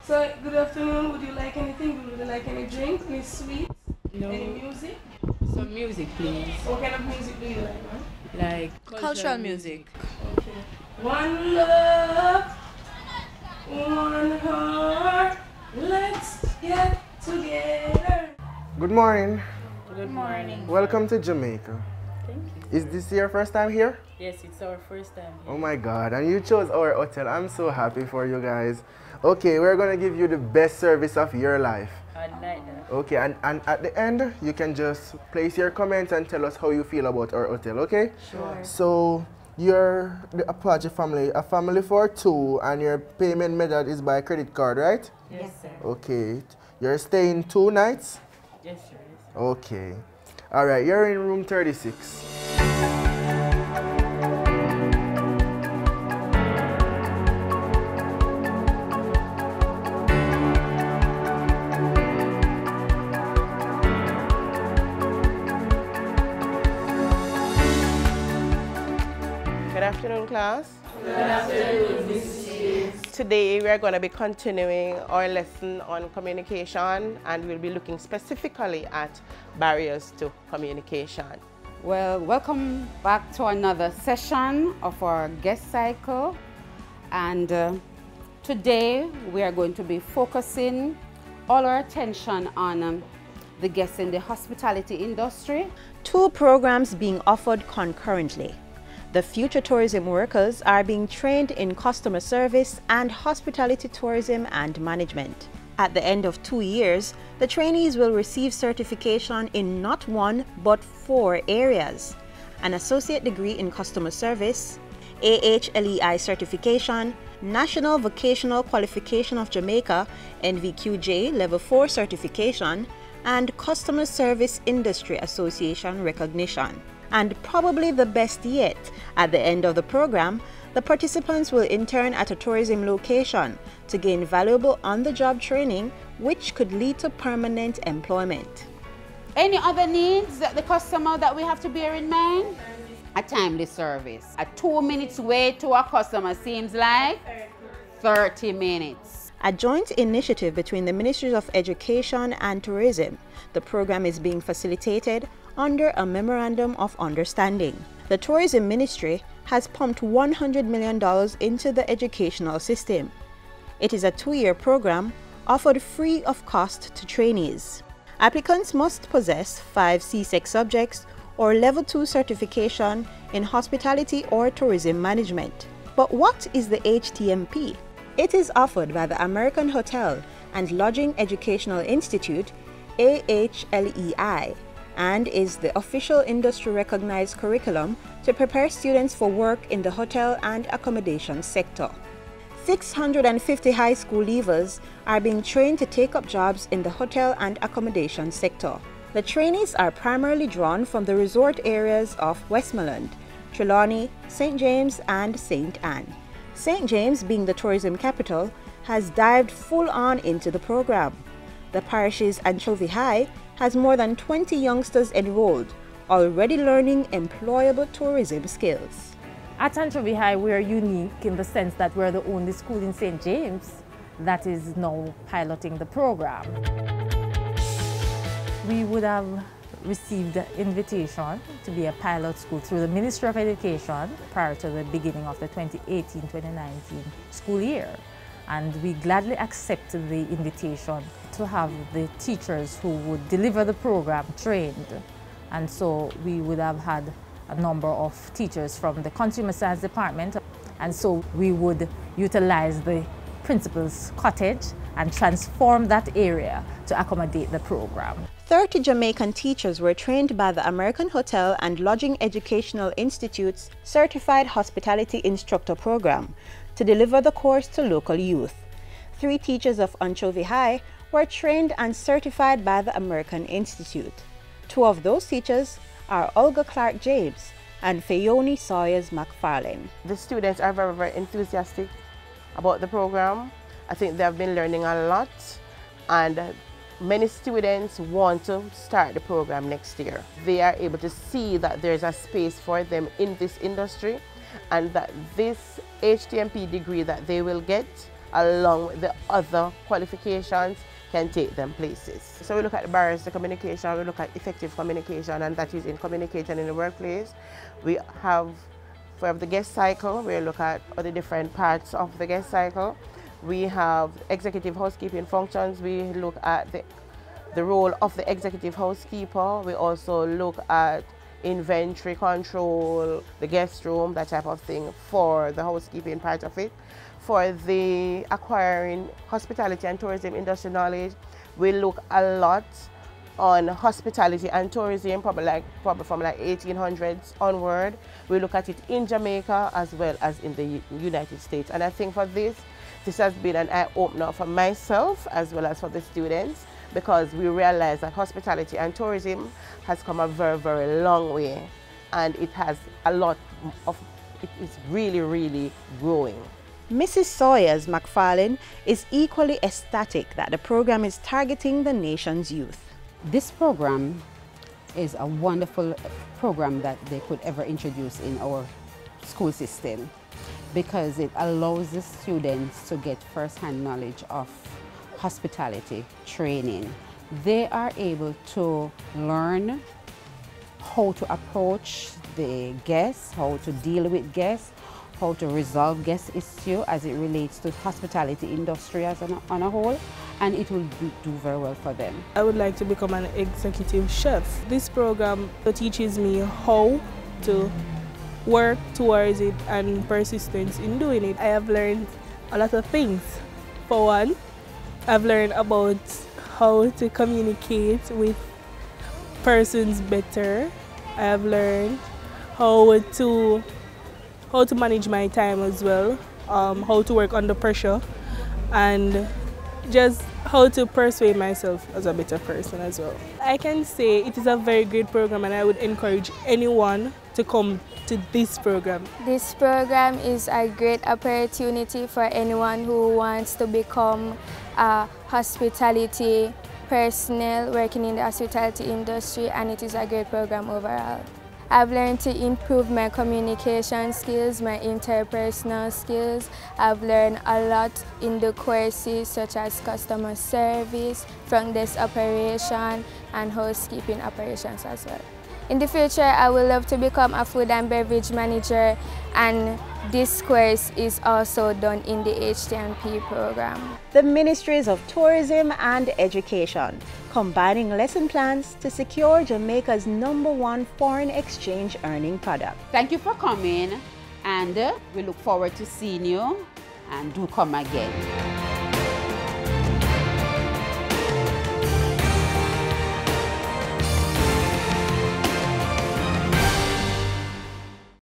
So, good afternoon. Would you like anything? Would you like any drink, any sweets, No. any music? Some music, please. What kind of music do you like, man? Like Cultural music. Okay. One love, one heart. Let's get together. Good morning. Good morning. Welcome to Jamaica. Thank you. Is this your first time here? Yes, it's our first time here. Oh my God, and you chose our hotel. I'm so happy for you guys. Okay, we're gonna give you the best service of your life. I'd like that. Okay, and at the end, you can just place your comments and tell us how you feel about our hotel, okay? Sure. So, you're the Apache family, a family for two, and your payment method is by credit card, right? Yes, sir. Okay. You're staying 2 nights? Yes, sir. Yes, sir. Okay. All right, you're in room 36. Good afternoon, class. Good afternoon, Mrs. Today we are going to be continuing our lesson on communication, and we'll be looking specifically at barriers to communication. Well, welcome back to another session of our guest cycle. And today we are going to be focusing all our attention on the guests in the hospitality industry. Two programs being offered concurrently. The future tourism workers are being trained in customer service and hospitality tourism and management. At the end of 2 years, the trainees will receive certification in not one but 4 areas: an associate degree in customer service, AHLEI certification, National Vocational Qualification of Jamaica NVQJ Level 4 certification, and Customer Service Industry Association recognition. And probably the best yet, at the end of the program, the participants will intern at a tourism location to gain valuable on-the-job training, which could lead to permanent employment. Any other needs that the customer that we have to bear in mind? A timely service. A 2 minutes wait to a customer seems like 30 minutes. A joint initiative between the Ministries of Education and Tourism, the program is being facilitated under a Memorandum of Understanding. The Tourism Ministry has pumped $100 million into the educational system. It is a 2-year program offered free of cost to trainees. Applicants must possess 5 CSEC subjects or Level 2 certification in hospitality or tourism management. But what is the HTMP? It is offered by the American Hotel and Lodging Educational Institute, AHLEI, and is the official industry-recognized curriculum to prepare students for work in the hotel and accommodation sector. 650 high school leavers are being trained to take up jobs in the hotel and accommodation sector. The trainees are primarily drawn from the resort areas of Westmoreland, Trelawney, St. James, and St. Anne. St. James, being the tourism capital, has dived full-on into the program. The parish's Anchovy High has more than 20 youngsters enrolled, already learning employable tourism skills. At Anchovy High, we are unique in the sense that we're the only school in St. James that is now piloting the program. We would have received the invitation to be a pilot school through the Ministry of Education prior to the beginning of the 2018-2019 school year. And we gladly accepted the invitation to have the teachers who would deliver the program trained. And so we would have had a number of teachers from the Consumer Science Department. And so we would utilize the principal's cottage and transform that area to accommodate the program. 30 Jamaican teachers were trained by the American Hotel and Lodging Educational Institute's Certified Hospitality Instructor Program to deliver the course to local youth. 3 teachers of Anchovy High were trained and certified by the American Institute. 2 of those teachers are Olga Clark James and Fayoni Sawyers McFarlane. The students are very, very enthusiastic about the program. I think they have been learning a lot, and many students want to start the program next year. They are able to see that there's a space for them in this industry, and that this HTMP degree that they will get along with the other qualifications can take them places. So we look at the barriers to communication, we look at effective communication, and that is in communicating in the workplace. We have, for the guest cycle, we look at all the different parts of the guest cycle. We have executive housekeeping functions. We look at the role of the executive housekeeper. We also look at inventory control, the guest room, that type of thing for the housekeeping part of it. For the acquiring hospitality and tourism industry knowledge, we look a lot on hospitality and tourism, probably from like 1800s onward. We look at it in Jamaica as well as in the United States. And I think for this has been an eye-opener for myself as well as for the students, because we realize that hospitality and tourism has come a very, very long way, and it has a lot of, it is really, really growing. Mrs. Sawyers McFarlane is equally ecstatic that the program is targeting the nation's youth. This program is a wonderful program that they could ever introduce in our school system, because it allows the students to get first-hand knowledge of hospitality training. They are able to learn how to approach the guests, how to deal with guests, how to resolve guest issue as it relates to hospitality industry as on a whole, and it will do very well for them. I would like to become an executive chef. This program teaches me how to work towards it and persistence in doing it. I have learned a lot of things. For one, I've learned about how to communicate with persons better. I have learned how to manage my time as well, how to work under pressure, and just how to persuade myself as a better person as well. I can say it is a very great program, and I would encourage anyone to come to this program. This program is a great opportunity for anyone who wants to become a hospitality personnel working in the hospitality industry, and it is a great program overall. I've learned to improve my communication skills, my interpersonal skills. I've learned a lot in the courses such as customer service, front desk operation, and housekeeping operations as well. In the future, I would love to become a food and beverage manager, and this course is also done in the HTMP program. The Ministries of Tourism and Education, combining lesson plans to secure Jamaica's #1 foreign exchange earning product. Thank you for coming, and we look forward to seeing you, and do come again.